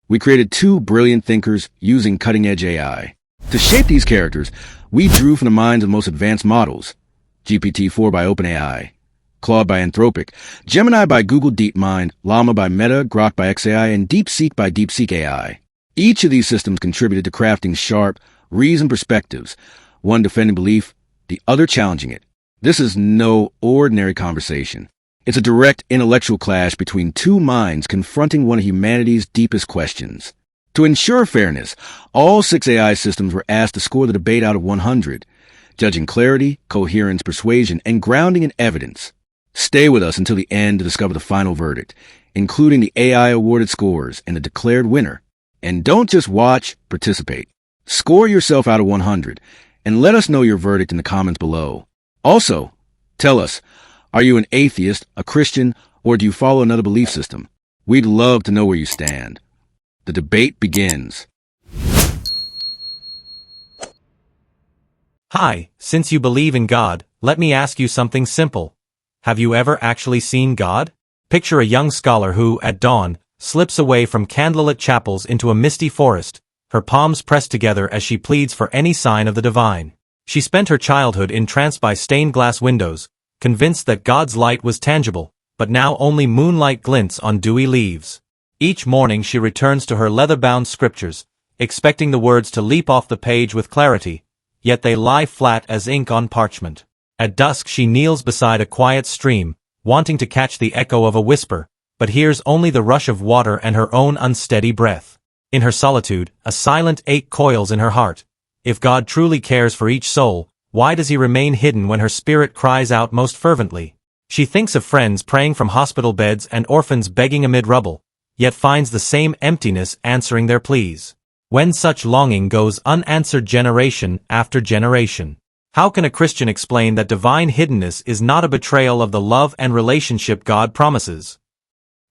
We created two brilliant thinkers using cutting-edge AI. To shape these characters, we drew from the minds of the most advanced models. GPT-4 by OpenAI, Claude by Anthropic, Gemini by Google DeepMind, Llama by Meta, Grok by xAI, and DeepSeek by DeepSeek AI. Each of these systems contributed to crafting sharp, reasoned perspectives, one defending belief, the other challenging it. This is no ordinary conversation. It's a direct intellectual clash between two minds confronting one of humanity's deepest questions. To ensure fairness, all 6 AI systems were asked to score the debate out of 100, judging clarity, coherence, persuasion, and grounding in evidence. Stay with us until the end to discover the final verdict, including the AI awarded scores and the declared winner. And don't just watch, participate. Score yourself out of 100, and let us know your verdict in the comments below. Also, tell us, are you an atheist, a Christian, or do you follow another belief system? We'd love to know where you stand. The debate begins. Hi, since you believe in God, let me ask you something simple. Have you ever actually seen God? Picture a young scholar who, at dawn, slips away from candlelit chapels into a misty forest, her palms pressed together as she pleads for any sign of the divine. She spent her childhood entranced by stained glass windows, convinced that God's light was tangible, but now only moonlight glints on dewy leaves. Each morning she returns to her leather-bound scriptures, expecting the words to leap off the page with clarity, yet they lie flat as ink on parchment. At dusk she kneels beside a quiet stream, wanting to catch the echo of a whisper, but hears only the rush of water and her own unsteady breath. In her solitude, a silent ache coils in her heart. If God truly cares for each soul, why does he remain hidden when her spirit cries out most fervently? She thinks of friends praying from hospital beds and orphans begging amid rubble, yet finds the same emptiness answering their pleas. When such longing goes unanswered generation after generation, how can a Christian explain that divine hiddenness is not a betrayal of the love and relationship God promises?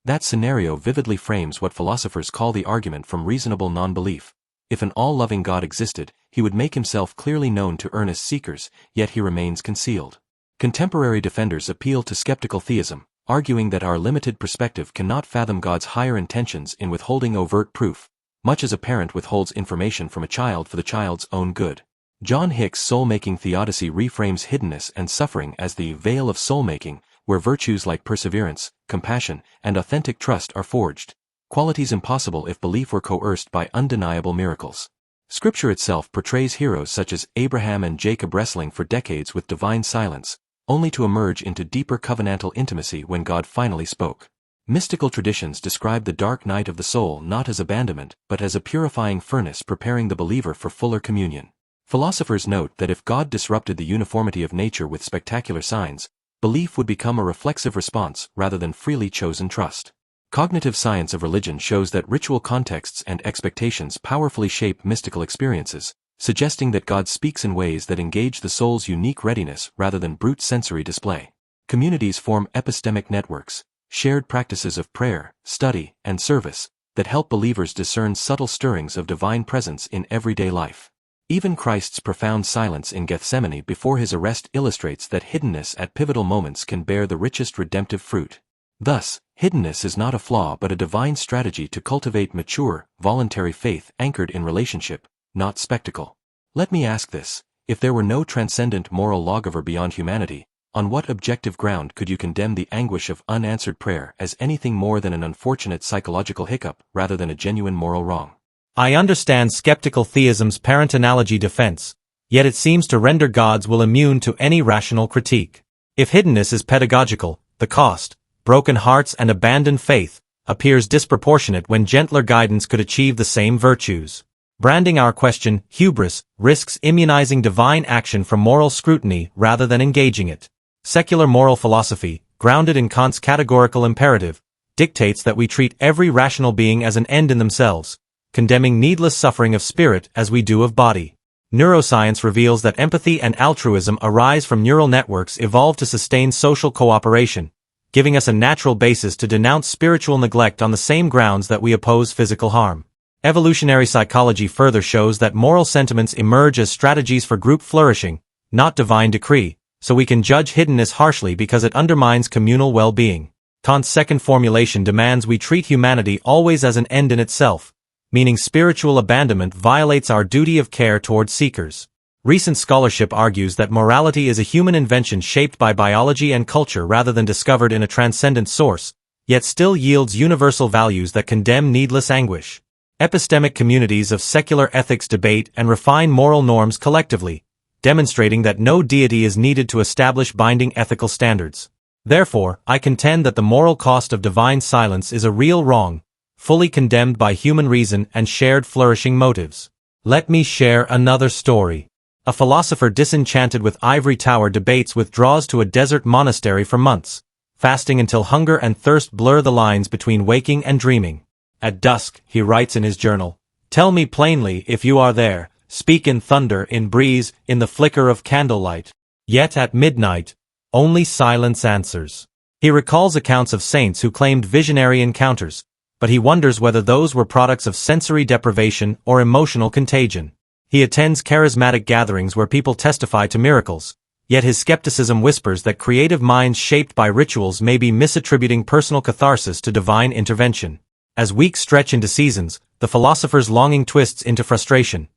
That scenario vividly frames what philosophers call the argument from reasonable non-belief. If an all-loving God existed, he would make himself clearly known to earnest seekers, yet he remains concealed. Contemporary defenders appeal to skeptical theism, arguing that our limited perspective cannot fathom God's higher intentions in withholding overt proof, much as a parent withholds information from a child for the child's own good. John Hick's soul-making theodicy reframes hiddenness and suffering as the veil of soul-making, where virtues like perseverance, compassion, and authentic trust are forged, qualities impossible if belief were coerced by undeniable miracles. Scripture itself portrays heroes such as Abraham and Jacob wrestling for decades with divine silence, only to emerge into deeper covenantal intimacy when God finally spoke. Mystical traditions describe the dark night of the soul not as abandonment, but as a purifying furnace preparing the believer for fuller communion. Philosophers note that if God disrupted the uniformity of nature with spectacular signs, belief would become a reflexive response rather than freely chosen trust. Cognitive science of religion shows that ritual contexts and expectations powerfully shape mystical experiences, suggesting that God speaks in ways that engage the soul's unique readiness rather than brute sensory display. Communities form epistemic networks, shared practices of prayer, study, and service, that help believers discern subtle stirrings of divine presence in everyday life. Even Christ's profound silence in Gethsemane before his arrest illustrates that hiddenness at pivotal moments can bear the richest redemptive fruit. Thus, hiddenness is not a flaw but a divine strategy to cultivate mature, voluntary faith anchored in relationship, not spectacle. Let me ask this: if there were no transcendent moral lawgiver beyond humanity, on what objective ground could you condemn the anguish of unanswered prayer as anything more than an unfortunate psychological hiccup rather than a genuine moral wrong? I understand skeptical theism's parent analogy defense, yet it seems to render God's will immune to any rational critique. If hiddenness is pedagogical, the cost, broken hearts and abandoned faith, appears disproportionate when gentler guidance could achieve the same virtues. Branding our question hubris risks immunizing divine action from moral scrutiny rather than engaging it. Secular moral philosophy, grounded in Kant's categorical imperative, dictates that we treat every rational being as an end in themselves, condemning needless suffering of spirit as we do of body. Neuroscience reveals that empathy and altruism arise from neural networks evolved to sustain social cooperation, giving us a natural basis to denounce spiritual neglect on the same grounds that we oppose physical harm. Evolutionary psychology further shows that moral sentiments emerge as strategies for group flourishing, not divine decree, so we can judge hiddenness harshly because it undermines communal well-being. Kant's second formulation demands we treat humanity always as an end in itself, meaning spiritual abandonment violates our duty of care towards seekers. Recent scholarship argues that morality is a human invention shaped by biology and culture rather than discovered in a transcendent source, yet still yields universal values that condemn needless anguish. Epistemic communities of secular ethics debate and refine moral norms collectively, demonstrating that no deity is needed to establish binding ethical standards. Therefore, I contend that the moral cost of divine silence is a real wrong, fully condemned by human reason and shared flourishing motives. Let me share another story. A philosopher disenchanted with ivory tower debates withdraws to a desert monastery for months, fasting until hunger and thirst blur the lines between waking and dreaming. At dusk, he writes in his journal, "Tell me plainly if you are there, speak in thunder, in breeze, in the flicker of candlelight." Yet at midnight, only silence answers. He recalls accounts of saints who claimed visionary encounters, but he wonders whether those were products of sensory deprivation or emotional contagion. He attends charismatic gatherings where people testify to miracles, yet his skepticism whispers that creative minds shaped by rituals may be misattributing personal catharsis to divine intervention. As weeks stretch into seasons, the philosopher's longing twists into frustration.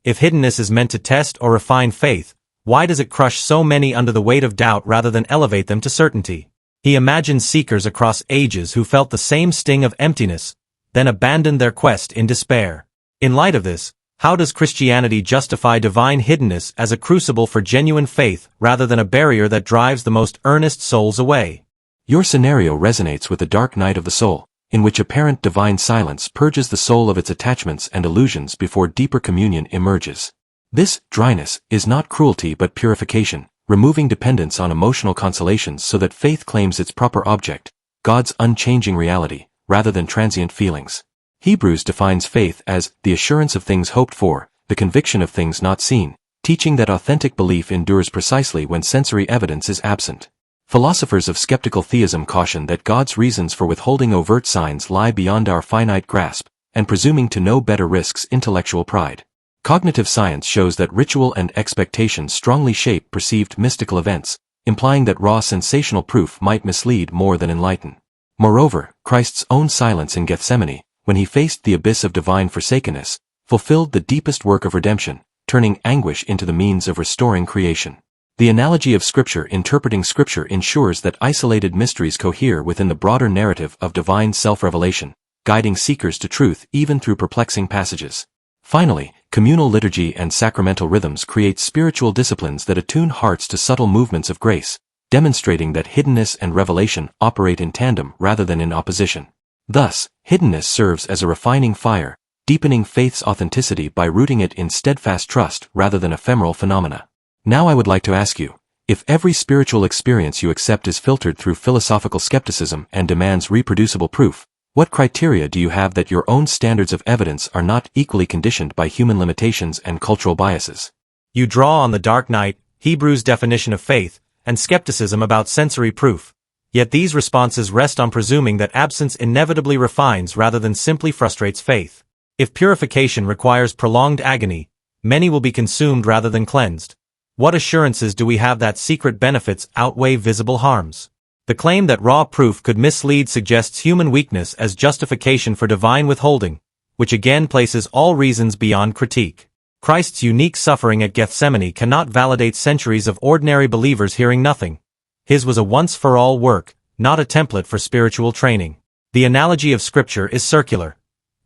If hiddenness is meant to test or refine faith, why does it crush so many under the weight of doubt rather than elevate them to certainty? He imagines seekers across ages who felt the same sting of emptiness, then abandoned their quest in despair. In light of this, how does Christianity justify divine hiddenness as a crucible for genuine faith rather than a barrier that drives the most earnest souls away? Your scenario resonates with the dark night of the soul, in which apparent divine silence purges the soul of its attachments and illusions before deeper communion emerges. This dryness is not cruelty but purification, removing dependence on emotional consolations so that faith claims its proper object, God's unchanging reality, rather than transient feelings. Hebrews defines faith as the assurance of things hoped for, the conviction of things not seen, teaching that authentic belief endures precisely when sensory evidence is absent. Philosophers of skeptical theism caution that God's reasons for withholding overt signs lie beyond our finite grasp, and presuming to know better risks intellectual pride. Cognitive science shows that ritual and expectation strongly shape perceived mystical events, implying that raw sensational proof might mislead more than enlighten. Moreover, Christ's own silence in Gethsemane, when he faced the abyss of divine forsakenness, fulfilled the deepest work of redemption, turning anguish into the means of restoring creation. The analogy of Scripture interpreting Scripture ensures that isolated mysteries cohere within the broader narrative of divine self-revelation, guiding seekers to truth even through perplexing passages. Finally, communal liturgy and sacramental rhythms create spiritual disciplines that attune hearts to subtle movements of grace, demonstrating that hiddenness and revelation operate in tandem rather than in opposition. Thus, hiddenness serves as a refining fire, deepening faith's authenticity by rooting it in steadfast trust rather than ephemeral phenomena. Now I would like to ask you, if every spiritual experience you accept is filtered through philosophical skepticism and demands reproducible proof, what criteria do you have that your own standards of evidence are not equally conditioned by human limitations and cultural biases? You draw on the dark night, Hebrews' definition of faith, and skepticism about sensory proof. Yet these responses rest on presuming that absence inevitably refines rather than simply frustrates faith. If purification requires prolonged agony, many will be consumed rather than cleansed. What assurances do we have that secret benefits outweigh visible harms? The claim that raw proof could mislead suggests human weakness as justification for divine withholding, which again places all reasons beyond critique. Christ's unique suffering at Gethsemane cannot validate centuries of ordinary believers hearing nothing. His was a once-for-all work, not a template for spiritual training. The analogy of Scripture is circular.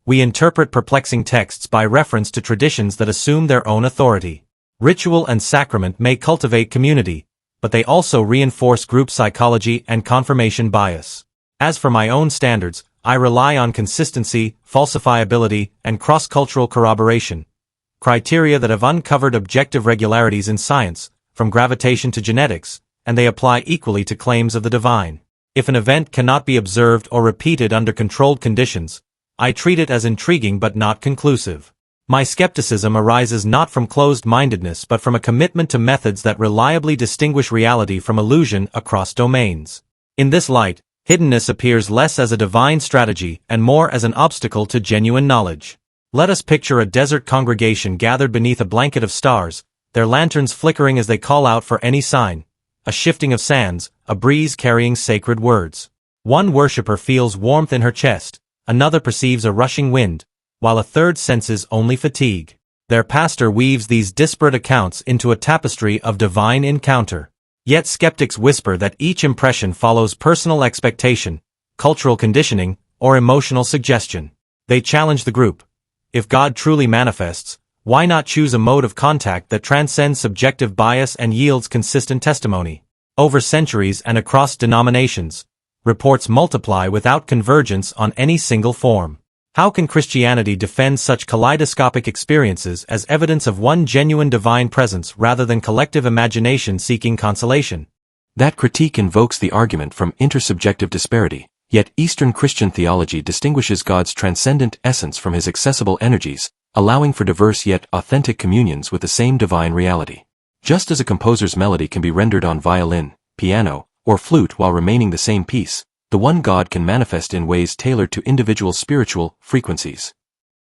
We interpret perplexing texts by reference to traditions that assume their own authority. Ritual and sacrament may cultivate community, but they also reinforce group psychology and confirmation bias. As for my own standards, I rely on consistency, falsifiability, and cross-cultural corroboration. Criteria that have uncovered objective regularities in science, from gravitation to genetics, and they apply equally to claims of the divine. If an event cannot be observed or repeated under controlled conditions, I treat it as intriguing but not conclusive. My skepticism arises not from closed-mindedness but from a commitment to methods that reliably distinguish reality from illusion across domains. In this light, hiddenness appears less as a divine strategy and more as an obstacle to genuine knowledge. Let us picture a desert congregation gathered beneath a blanket of stars, their lanterns flickering as they call out for any sign. A shifting of sands, a breeze carrying sacred words. One worshipper feels warmth in her chest, another perceives a rushing wind, while a third senses only fatigue. Their pastor weaves these disparate accounts into a tapestry of divine encounter. Yet skeptics whisper that each impression follows personal expectation, cultural conditioning, or emotional suggestion. They challenge the group. If God truly manifests, why not choose a mode of contact that transcends subjective bias and yields consistent testimony? Over centuries and across denominations, reports multiply without convergence on any single form. How can Christianity defend such kaleidoscopic experiences as evidence of one genuine divine presence rather than collective imagination seeking consolation? That critique invokes the argument from intersubjective disparity, yet Eastern Christian theology distinguishes God's transcendent essence from his accessible energies, allowing for diverse yet authentic communions with the same divine reality. Just as a composer's melody can be rendered on violin, piano, or flute while remaining the same piece, the one God can manifest in ways tailored to individual spiritual frequencies.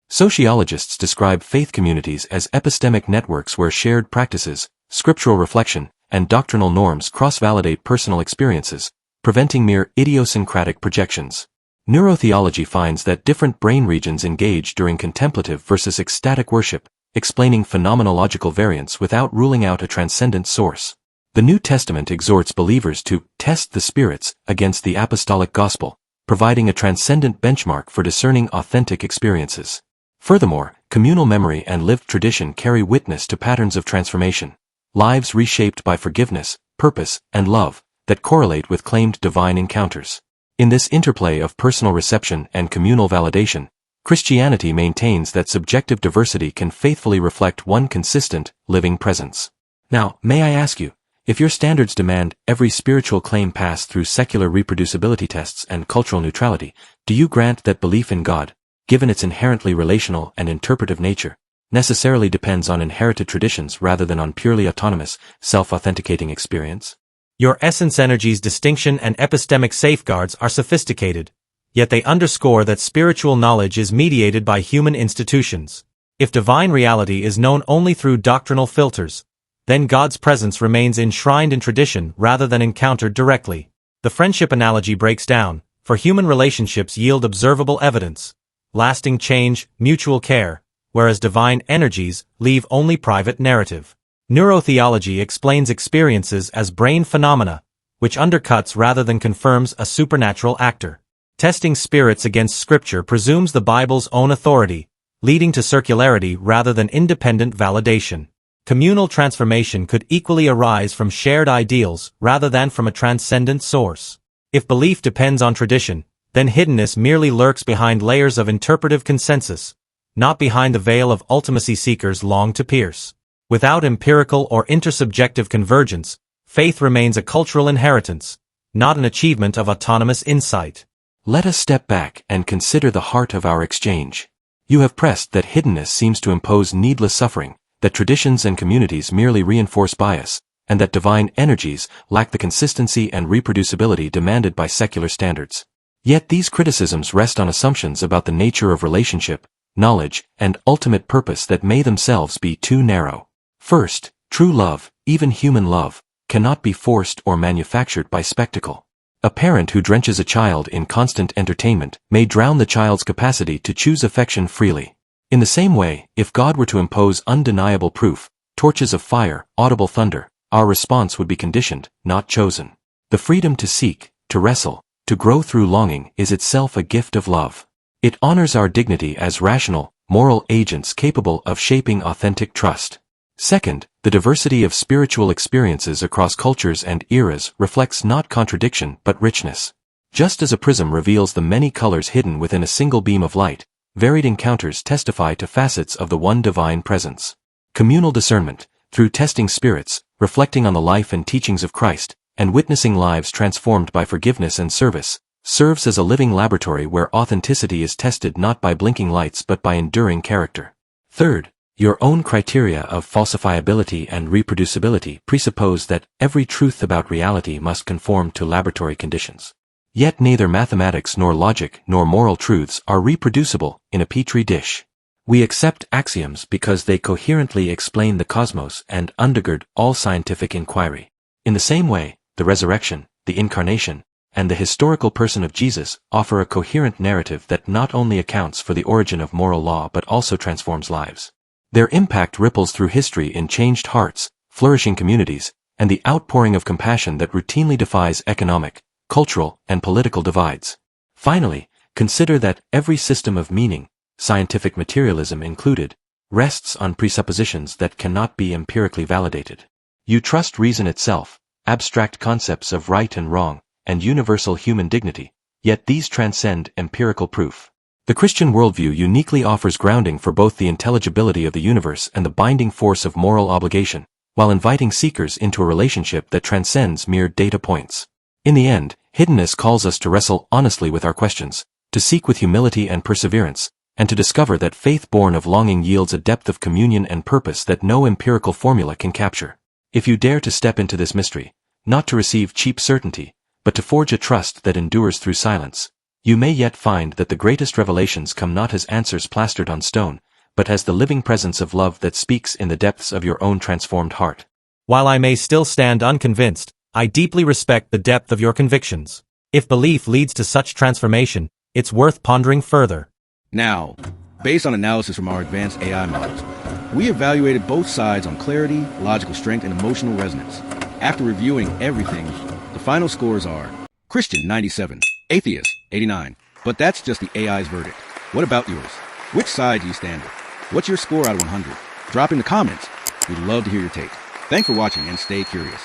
Sociologists describe faith communities as epistemic networks where shared practices, scriptural reflection, and doctrinal norms cross-validate personal experiences, preventing mere idiosyncratic projections. Neurotheology finds that different brain regions engage during contemplative versus ecstatic worship, explaining phenomenological variance without ruling out a transcendent source. The New Testament exhorts believers to test the spirits against the apostolic gospel, providing a transcendent benchmark for discerning authentic experiences. Furthermore, communal memory and lived tradition carry witness to patterns of transformation, lives reshaped by forgiveness, purpose, and love, that correlate with claimed divine encounters. In this interplay of personal reception and communal validation, Christianity maintains that subjective diversity can faithfully reflect one consistent, living presence. Now, may I ask you, if your standards demand every spiritual claim pass through secular reproducibility tests and cultural neutrality, do you grant that belief in God, given its inherently relational and interpretive nature, necessarily depends on inherited traditions rather than on purely autonomous, self-authenticating experience? Your essence energy's distinction and epistemic safeguards are sophisticated, yet they underscore that spiritual knowledge is mediated by human institutions. If divine reality is known only through doctrinal filters, then God's presence remains enshrined in tradition rather than encountered directly. The friendship analogy breaks down, for human relationships yield observable evidence, lasting change, mutual care, whereas divine energies leave only private narrative. Neurotheology explains experiences as brain phenomena, which undercuts rather than confirms a supernatural actor. Testing spirits against Scripture presumes the Bible's own authority, leading to circularity rather than independent validation. Communal transformation could equally arise from shared ideals rather than from a transcendent source. If belief depends on tradition, then hiddenness merely lurks behind layers of interpretive consensus, not behind the veil of ultimacy seekers long to pierce. Without empirical or intersubjective convergence, faith remains a cultural inheritance, not an achievement of autonomous insight. Let us step back and consider the heart of our exchange. You have pressed that hiddenness seems to impose needless suffering, that traditions and communities merely reinforce bias, and that divine energies lack the consistency and reproducibility demanded by secular standards. Yet these criticisms rest on assumptions about the nature of relationship, knowledge, and ultimate purpose that may themselves be too narrow. First, true love, even human love, cannot be forced or manufactured by spectacle. A parent who drenches a child in constant entertainment may drown the child's capacity to choose affection freely. In the same way, if God were to impose undeniable proof, torches of fire, audible thunder, our response would be conditioned, not chosen. The freedom to seek, to wrestle, to grow through longing is itself a gift of love. It honors our dignity as rational, moral agents capable of shaping authentic trust. Second, the diversity of spiritual experiences across cultures and eras reflects not contradiction but richness. Just as a prism reveals the many colors hidden within a single beam of light, varied encounters testify to facets of the one divine presence. Communal discernment, through testing spirits, reflecting on the life and teachings of Christ, and witnessing lives transformed by forgiveness and service, serves as a living laboratory where authenticity is tested not by blinking lights but by enduring character. Third, your own criteria of falsifiability and reproducibility presuppose that every truth about reality must conform to laboratory conditions. Yet neither mathematics nor logic nor moral truths are reproducible in a petri dish. We accept axioms because they coherently explain the cosmos and undergird all scientific inquiry. In the same way, the resurrection, the incarnation, and the historical person of Jesus offer a coherent narrative that not only accounts for the origin of moral law but also transforms lives. Their impact ripples through history in changed hearts, flourishing communities, and the outpouring of compassion that routinely defies economic, cultural, and political divides. Finally, consider that every system of meaning, scientific materialism included, rests on presuppositions that cannot be empirically validated. You trust reason itself, abstract concepts of right and wrong, and universal human dignity, yet these transcend empirical proof. The Christian worldview uniquely offers grounding for both the intelligibility of the universe and the binding force of moral obligation, while inviting seekers into a relationship that transcends mere data points. In the end, hiddenness calls us to wrestle honestly with our questions, to seek with humility and perseverance, and to discover that faith born of longing yields a depth of communion and purpose that no empirical formula can capture. If you dare to step into this mystery, not to receive cheap certainty, but to forge a trust that endures through silence, you may yet find that the greatest revelations come not as answers plastered on stone, but as the living presence of love that speaks in the depths of your own transformed heart. While I may still stand unconvinced, I deeply respect the depth of your convictions. If belief leads to such transformation, it's worth pondering further. Now, based on analysis from our advanced AI models, we evaluated both sides on clarity, logical strength, and emotional resonance. After reviewing everything, the final scores are Christian 97, Atheist 89. But that's just the AI's verdict. What about yours? Which side do you stand with? What's your score out of 100? Drop in the comments. We'd love to hear your take. Thanks for watching and stay curious.